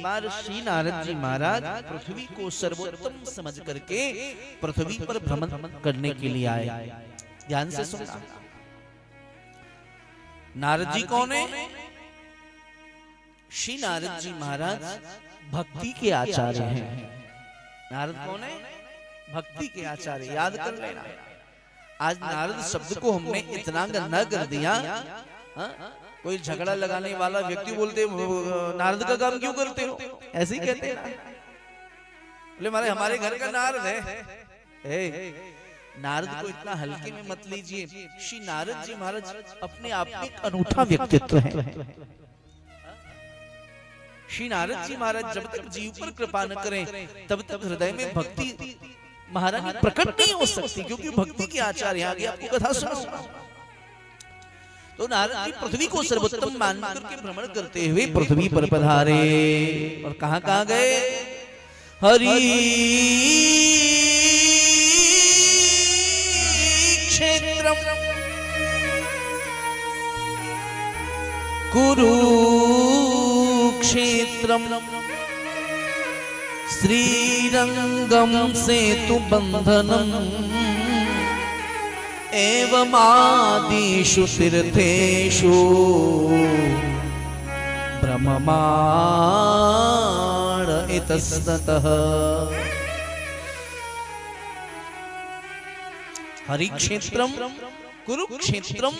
बार श्री नारद जी महाराज पृथ्वी को सर्वोत्तम समझ करके पृथ्वी पर भ्रमण करने के लिए आए। ध्यान से सुनना। नारद जी कौन है? श्री नारद जी महाराज भक्ति के आचार्य हैं। नारद कौन है? भक्ति के आचार्य। याद कर लेना। आज नारद शब्द को हमने इतना गंदा कर दिया। कोई झगड़ा लगाने वाला व्यक्ति बोलते नारद का काम क्यों करते हो, ऐसे ही कहते हैं। बोले मारे हमारे घर का नारद है। नारद को इतना हल्के में मत लीजिए। श्री नारद जी महाराज अपने आप में एक अनूठा व्यक्तित्व है। श्री नारद जी महाराज जब तक जीव पर कृपा न करें तब तक हृदय में भक्ति महाराज प्रकट नहीं हो सकती, क्योंकि भक्ति के आचार्य। आगे आपको कथा सुनाऊंगा। तो नारद जी पृथ्वी को सर्वोत्तम मान करके भ्रमण करते हुए पृथ्वी पर पधारे। और कहां कहां गए? हरि क्षेत्रम कुरुक्षेत्रम श्रीरंगम सेतुबंधनम एवमादिषु तीर्थेषु ब्रह्मांड इतस्ततः। हरिक्षेत्रम कुरुक्षेत्रम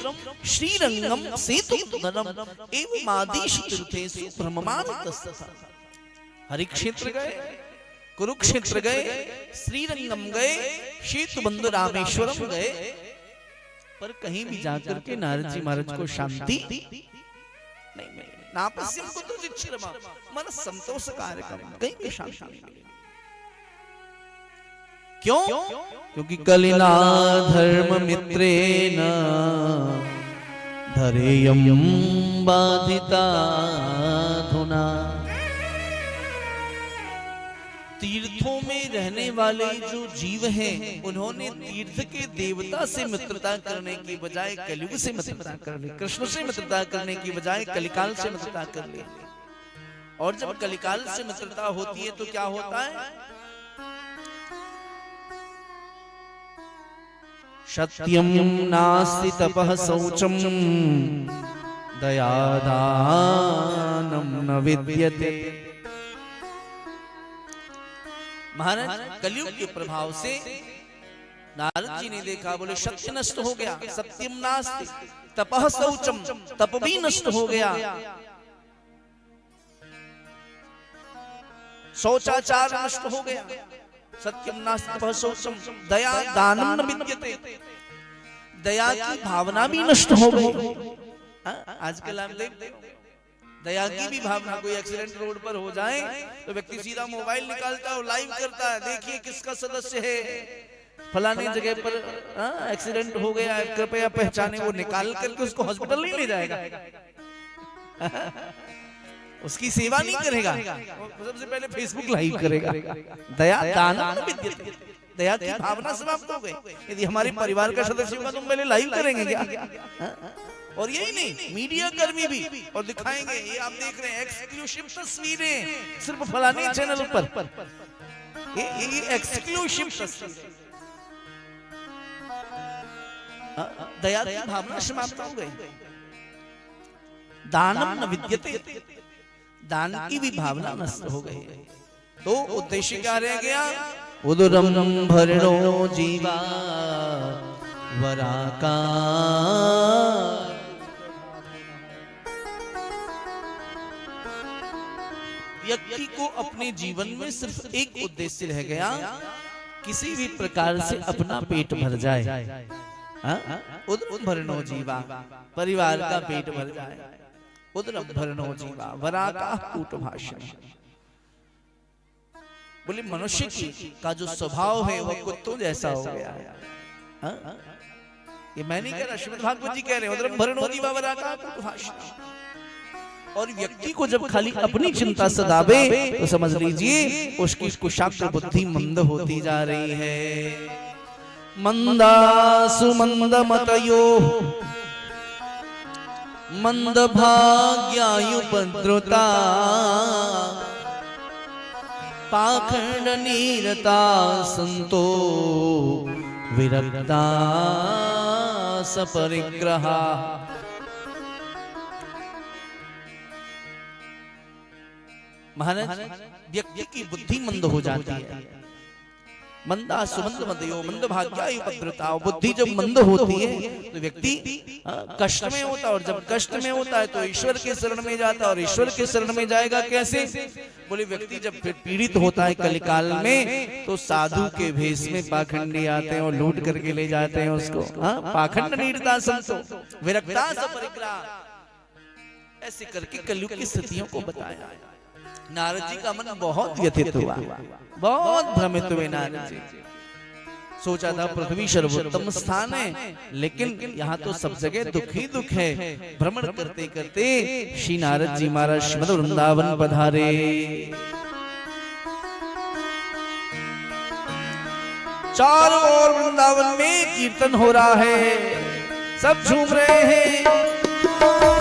श्रीरंगम सेतुबंधनम एवमादिषु तीर्थेषु ब्रह्मांड इतस्ततः। हरिक्षेत्र गए, कुरुक्षेत्र गए, श्रीरंगम गए, सेतुबंध रामेश्वरम गए, पर कहीं भी जाकर के नारद जी महाराज को शांति नहीं मिली। नापस्यम कुतचिच्छिरमा मन संतोष कार्यक्रम, कहीं भी शांति नहीं मिली। क्यों? क्योंकि कलिना धर्म मित्रेण धरेयं बाधिता धुना। तीर्थों में रहने वाले जो जीव हैं उन्होंने तीर्थ के देवता से मित्रता करने की बजाय कलयुग से मित्रता कर ली। कृष्ण से मित्रता करने की बजाय कलिकाल से मित्रता कर ली। और जब कलिकाल से मित्रता होती है तो क्या होता है? सत्यम नास्ति तपः शौचम दयादानम न विद्यते। महाराज कलयुग के प्रभाव से नारद जी ने देखा, बोले सत्य नष्ट हो गया, सत्यम नास्ति तपः शौचम, तप भी नष्ट हो गया, शौचाचार नष्ट हो गया। सत्यम नास्ति तपः शौचम दया दानम न विद्यते। दया की भावना भी नष्ट हो गई। आजकल आप देखते हो दया की भी भावना। कोई एक्सीडेंट रोड पर हो जाए तो व्यक्ति सीधा मोबाइल निकालता है, लाइव करता है, देखिए किसका सदस्य है, फलाने जगह पर एक्सीडेंट हो गया है, कृपया पहचाने। वो निकाल करके उसको हॉस्पिटल नहीं ले जाएगा, उसकी सेवा नहीं करेगा, सबसे पहले फेसबुक लाइव करेगा। दया दान दया की भावना समाप्त हो गई। यदि हमारे परिवार का सदस्य होगा तो पहले लाइव करेंगे क्या? और यही नहीं, मीडिया कर्मी भी और दिखाएंगे। ये आप देख रहे हैं एक्सक्लूसिव तस्वीरें सिर्फ फलाने चैनल पर, ये एक्सक्लूसिव तस्वीरें। दया की भावना समाप्त हो गई। दानम न विद्यते, दान की भी भावना नष्ट हो गई। तो उद्देश्य क्या रह गया? उदरम भरणो जीवा वराका। व्यक्ति को अपने जीवन में सिर्फ एक उद्देश्य रह गया, किसी भी प्रकार से अपना पेट भर जाए। उदरम भरणो जीवा, परिवार का पेट भर जाए। उदरम भरणो जीवा वराका कूटभाषण। बोले मनुष्य का जो स्वभाव है वह कुत्तों जैसा हो गया है। ये मैं नहीं कह रहा, श्रीमद् भागवत जी कह रहे हैं। उदरम भरणो जीवा वराका कूटभाषण। और व्यक्ति को जब खाली अपनी चिंता सदावे तो समझ लीजिए उसकी कुशाग्र बुद्धि मंद होती जा रही है। मंदासु मंदमतयो मंदभाग्यायुपद्रुता पाखंड नीरता संतो विरक्ता सपरिग्रहा। महाराज व्यक्ति की बुद्धि मंद हो जाती है। मंदा सुमंद मदयो मंद भाग्यायुपद्रता। बुद्धि जब मंद होती है तो व्यक्ति कष्ट में होता है, और जब कष्ट में होता है तो ईश्वर के शरण में जाता है। और ईश्वर के शरण में जाएगा कैसे? बोले व्यक्ति जब फिर पीड़ित होता है कलिकाल में तो साधु के भेष में पाखंडी आते हैं और लूट करके ले जाते हैं उसको। पाखंड नीरता संतो विरक्ता सपरिग्रहा। ऐसे करके कलयुग की स्थितियों को बताया। नारद जी का मन बहुत व्यथित हुआ, बहुत भ्रमित हुए नारद जी। सोचा था पृथ्वी सर्वोत्तम स्थान है, लेकिन यहाँ तो सब जगह दुख ही दुख है। भ्रमण करते करते श्री नारद जी महाराज श्रीमद् वृंदावन पधारे। चारों ओर वृंदावन में कीर्तन हो रहा है, सब झूम रहे हैं।